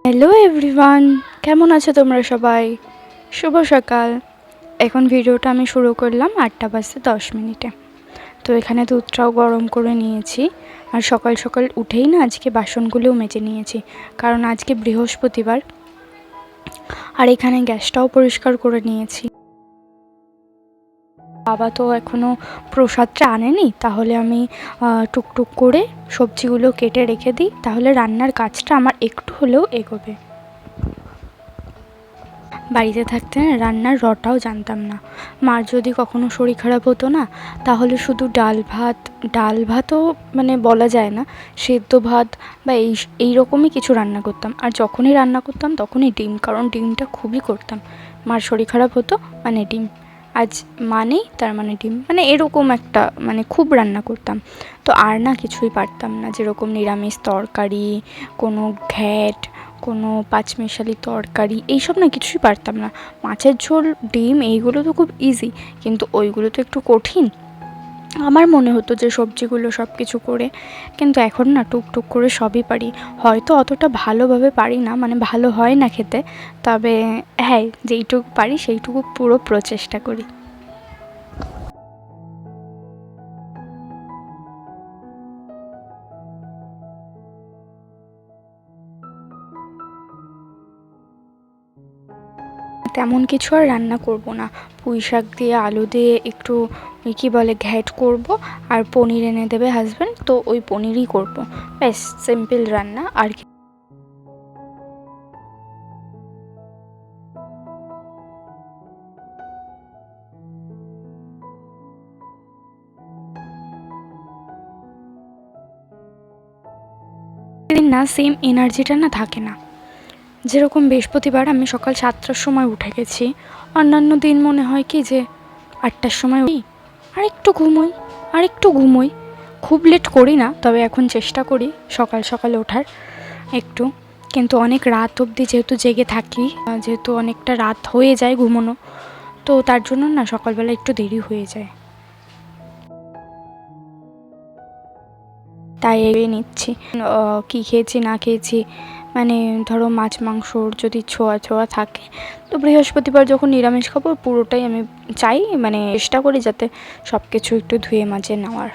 Hello everyone, কেমন আছো তোমরা সবাই? শুভ সকাল। এখন ভিডিওটা আমি শুরু করলাম 8:10 তো এখানে দুধটাও গরম করে নিয়েছি। আর সকাল সকাল উঠেই না আজকে বাসনগুলোও মেজে নিয়েছি, কারণ আজকে বৃহস্পতিবার। আর এখানে গ্যাসটাও পরিষ্কার করে নিয়েছি। বাবা তো এখনও প্রসাদটা আনেনি, তাহলে আমি টুকটুক করে সবজিগুলো কেটে রেখে দিই, তাহলে রান্নার কাজটা আমার একটু হলেও এগোবে। বাড়িতে থাকতে না রান্নার রটাও জানতাম না। মার যদি কখনো শরীর খারাপ হতো না, তাহলে শুধু ডাল ভাতও মানে বলা যায় না, সেদ্ধ ভাত বা এই রকমই কিছু রান্না করতাম। আর যখনই রান্না করতাম তখনই ডিম, কারণ ডিমটা খুবই করতাম। মার শরীর খারাপ হতো মানে ডিম, আজ মানেই তার মানে ডিম, মানে এরকম একটা মানে খুব রান্না করতাম। তো আর না কিছুই পারতাম না, যেরকম নিরামিষ তরকারি, কোনো ঘ্যাট, কোনো পাঁচমিশালি তরকারি, এইসব না কিছুই পারতাম না। মাছের ঝোল, ডিম এইগুলো তো খুব ইজি, কিন্তু ওইগুলো তো একটু কঠিন। আমার মনে হতো যে সবজিগুলো সব কিছু করে, কিন্তু এখন না টুকটুক করে সবই পারি। হয়তো অতটা ভালোভাবে পারি না, মানে ভালো হয় না খেতে, তবে হ্যাঁ যেইটুকু পারি সেইটুকু পুরো প্রচেষ্টা করি। তেমন কিছু আর রান্না করব না, পুঁই শাক দিয়ে আলু দিয়ে একটু ওই কী বলে ঘ্যাট করব, আর পনির এনে দেবে হাজব্যান্ড, তো ওই পনিরই করব। ব্যাস সিম্পল রান্না আর কি। না সেম এনার্জিটা না থাকে না। যেরকম বৃহস্পতিবার আমি সকাল 7টার সময় উঠে গেছি, অন্যান্য দিন মনে হয় কি যে 8টার সময় উঠি, আর একটু ঘুমোই। খুব লেট করি না, তবে এখন চেষ্টা করি সকাল সকাল ওঠার একটু। কিন্তু অনেক রাত অবধি যেহেতু জেগে থাকি, যেহেতু অনেকটা রাত হয়ে যায় ঘুমোনো, তো তার জন্য না সকালবেলা একটু দেরি হয়ে যায়। তাই এগিয়ে নিচ্ছি কী খেয়েছি না খেয়েছি, মানে ধরো মাছ মাংসর যদি ছোঁয়া ছোঁয়া থাকে, তো বৃহস্পতিবার যখন নিরামিষ খাবো পুরোটাই আমি চাই, মানে চেষ্টা করি যাতে সব কিছু একটু ধুয়ে মাজে নেওয়ার।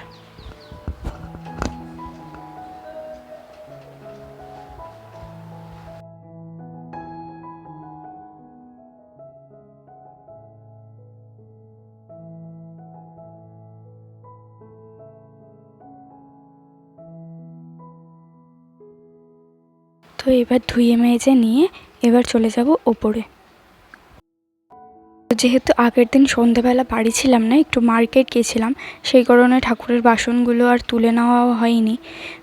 তো এবার ধুয়ে মেজে নিয়ে এবার চলে যাব ওপরে। যেহেতু আগের দিন সন্ধেবেলা বাড়ি ছিলাম না, একটু মার্কেট গিয়েছিলাম, সেই কারণে ঠাকুরের বাসনগুলো আর তুলে নেওয়াও হয়নি,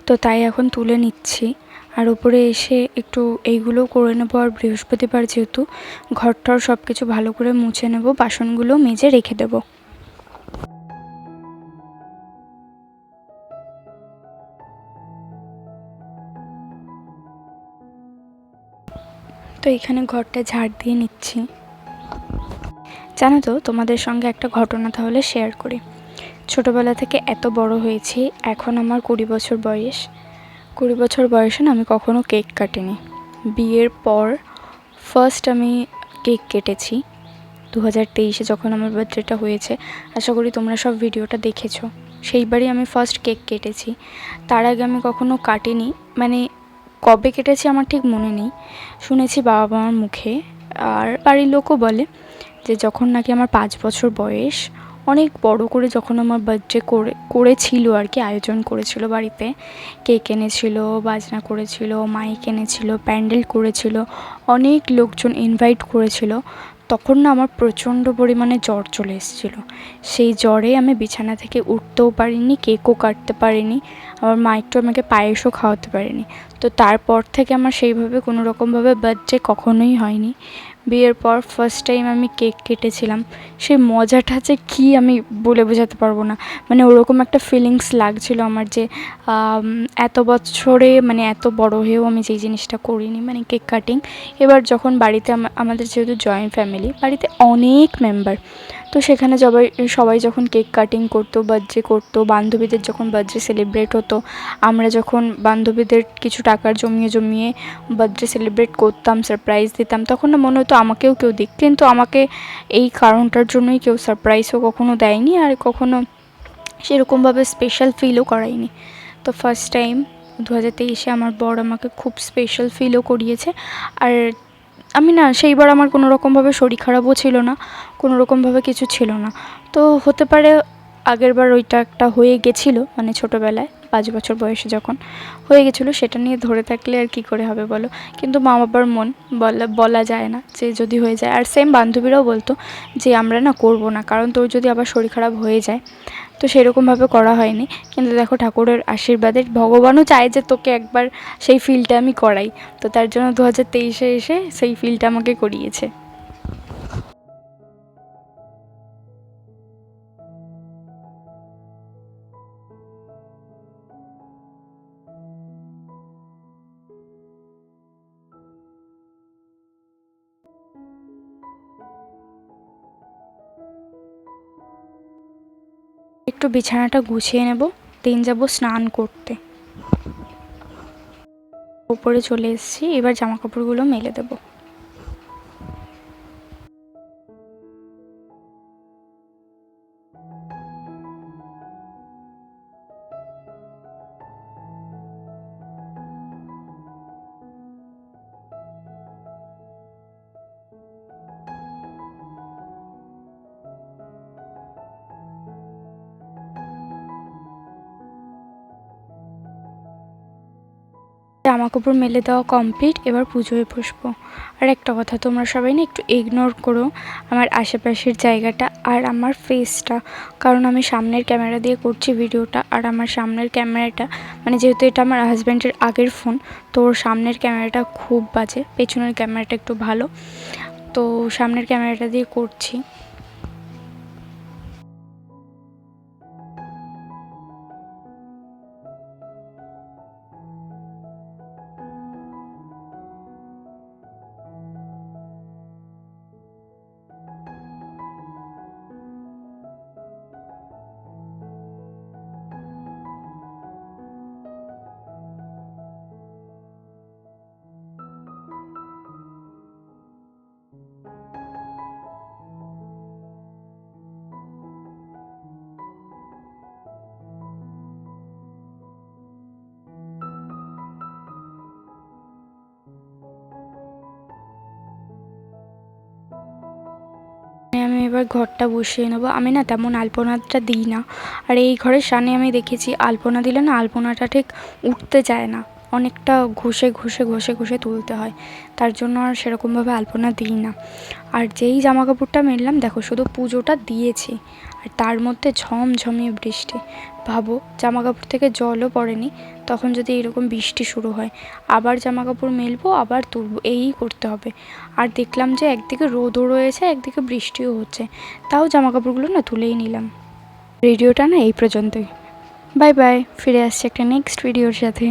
তো তাই এখন তুলে নিচ্ছি। আর ওপরে এসে একটু এইগুলো করে নেবো, আর বৃহস্পতিবার যেহেতু ঘরটার সব কিছু ভালো করে মুছে নেব, বাসনগুলো মেজে রেখে দেবো। তো এখানে ঘরটা ঝাড় দিয়ে নিচ্ছি। জানো তো, তোমাদের সঙ্গে একটা ঘটনা তাহলে শেয়ার করি। ছোটোবেলা থেকে এত বড় হয়েছি, এখন আমার 20 বছর বয়স। 20 বছর বয়সে না আমি কখনো কেক কাটিনি। বিয়ের পর ফার্স্ট আমি কেক কেটেছি 2023-এ, যখন আমার বার্থডেটা হয়েছে। আশা করি তোমরা সব ভিডিওটা দেখেছো। সেইবারই আমি ফার্স্ট কেক কেটেছি। তার আগে আমি কখনো কাটিনি, মানে কবে কেটেছি আমার ঠিক মনে নেই, শুনেছি বাবা মার মুখে। আর বাড়ির লোকও বলে যে যখন নাকি আমার 5 বছর বয়স, অনেক বড় করে যখন আমার বার্থডে করেছিল আর কি, আয়োজন করেছিল বাড়িতে, কেক এনেছিল, বাজনা করেছিল, মাইক এনেছিল, প্যান্ডেল করেছিল, অনেক লোকজন ইনভাইট করেছিল, তখন না আমার প্রচণ্ড পরিমাণে জ্বর চলে এসেছিলো। সেই জ্বরে আমি বিছানা থেকে উঠতেও পারিনি, কেকও কাটতে পারিনি, আমার মা একটু আমাকে পায়েসও খাওয়াতে পারেনি। তো তারপর থেকে আমার সেইভাবে কোনো রকমভাবে বার্থডে কখনোই হয়নি। বিয়ের পর ফার্স্ট টাইম আমি কেক কেটেছিলাম, সেই মজাটা যে কী আমি বলে বোঝাতে পারবো না। মানে ওরকম একটা ফিলিংস লাগছিল আমার যে এত বছরে, মানে এত বড় হয়েও আমি যেই জিনিসটা করিনি, মানে কেক কাটিং। এবার যখন বাড়িতে আমাদের যেহেতু জয়েন্ট ফ্যামিলি, বাড়িতে অনেক মেম্বার, তো তো সেখানে সবাই যখন কেক কাটিং করতো, বার্থডে করতো, বান্ধবীদের যখন বার্থডে সেলিব্রেট হতো, আমরা যখন বান্ধবীদের কিছু টাকার জমিয়ে বার্থডে সেলিব্রেট করতাম, সারপ্রাইজ দিতাম, তখন না মনে হতো আমাকেও কেউ দিক। কিন্তু আমাকে এই কারণটার জন্যই কেউ সারপ্রাইজও কখনো দেয়নি, আর কখনো সেরকমভাবে স্পেশাল ফিলও করায়নি। তো ফার্স্ট টাইম 2023-এ আমার বর আমাকে খুব স্পেশাল ফিলও করিয়েছে। আর আমি না সেইবার আমার কোনো রকমভাবে শরীর খারাপও ছিল না, কোনো রকমভাবে কিছু ছিল না। তো হতে পারে আগেরবার ওইটা একটা হয়ে গেছিলো, মানে ছোটোবেলায় 5 বছর বয়সে যখন হয়ে গেছিলো, সেটা নিয়ে ধরে থাকলে আর কি করে হবে বলো। কিন্তু মা বাবার মন বলা যায় না যে যদি হয়ে যায়। আর সেম বান্ধবীরাও বলতো যে আমরা না করবো না, কারণ তোর যদি আবার শরীর খারাপ হয়ে যায়। তো সেরকমভাবে করা হয়নি। কিন্তু দেখো ঠাকুরের আশীর্বাদে ভগবানও চায় যে তোকে একবার সেই ফিলটা আমি করাই। তো তার জন্য 2023-এ এসে সেই ফিলটা আমাকে করিয়েছে। একটু বিছানাটা গুছিয়ে নেব, দিন যাব স্নান করতে। উপরে চলে এসেছি, এবার জামা কাপড়গুলো মেলে দেবো। জামা কাপড় মেলে দেওয়া কমপ্লিট, এবার পুজোয় বসবো। আর একটা কথা, তোমরা সবাই না একটু ইগনোর করো আমার আশেপাশের জায়গাটা আর আমার ফেসটা, কারণ আমি সামনের ক্যামেরা দিয়ে করছি ভিডিওটা। আর আমার সামনের ক্যামেরাটা, মানে যেহেতু এটা আমার হাজব্যান্ডের আগের ফোন, তো ওর সামনের ক্যামেরাটা খুব বাজে, পেছনের ক্যামেরাটা একটু ভালো। তো সামনের ক্যামেরাটা দিয়ে করছি। আমি এবার ঘরটা বসিয়ে নেবো। আমি না তেমন আলপনাটা দিই না, আর এই ঘরের সামনে আমি দেখেছি আলপনা দিলে না আলপনাটা ঠিক উঠতে চায় না, অনেকটা ঘষে তুলতে হয়। তার জন্য আর সেরকমভাবে আলপনা দিই না। আর যেই জামা কাপড়টা মেললাম, দেখো শুধু পুজোটা দিয়েছি, আর তার মধ্যে ঝমঝমিয়ে বৃষ্টি। ভাবো, জামা কাপড় থেকে জলও পড়েনি, তখন যদি এরকম বৃষ্টি শুরু হয়, আবার জামা কাপড় মেলবো, আবার তুলবো, এই করতে হবে। আর দেখলাম যে একদিকে রোদও রয়েছে, একদিকে বৃষ্টিও হচ্ছে, তাও জামা কাপড়গুলো না তুলেই নিলাম। ভিডিওটা না এই পর্যন্তই। বাই বাই, ফিরে আসছি একটা নেক্সট ভিডিওর সাথে।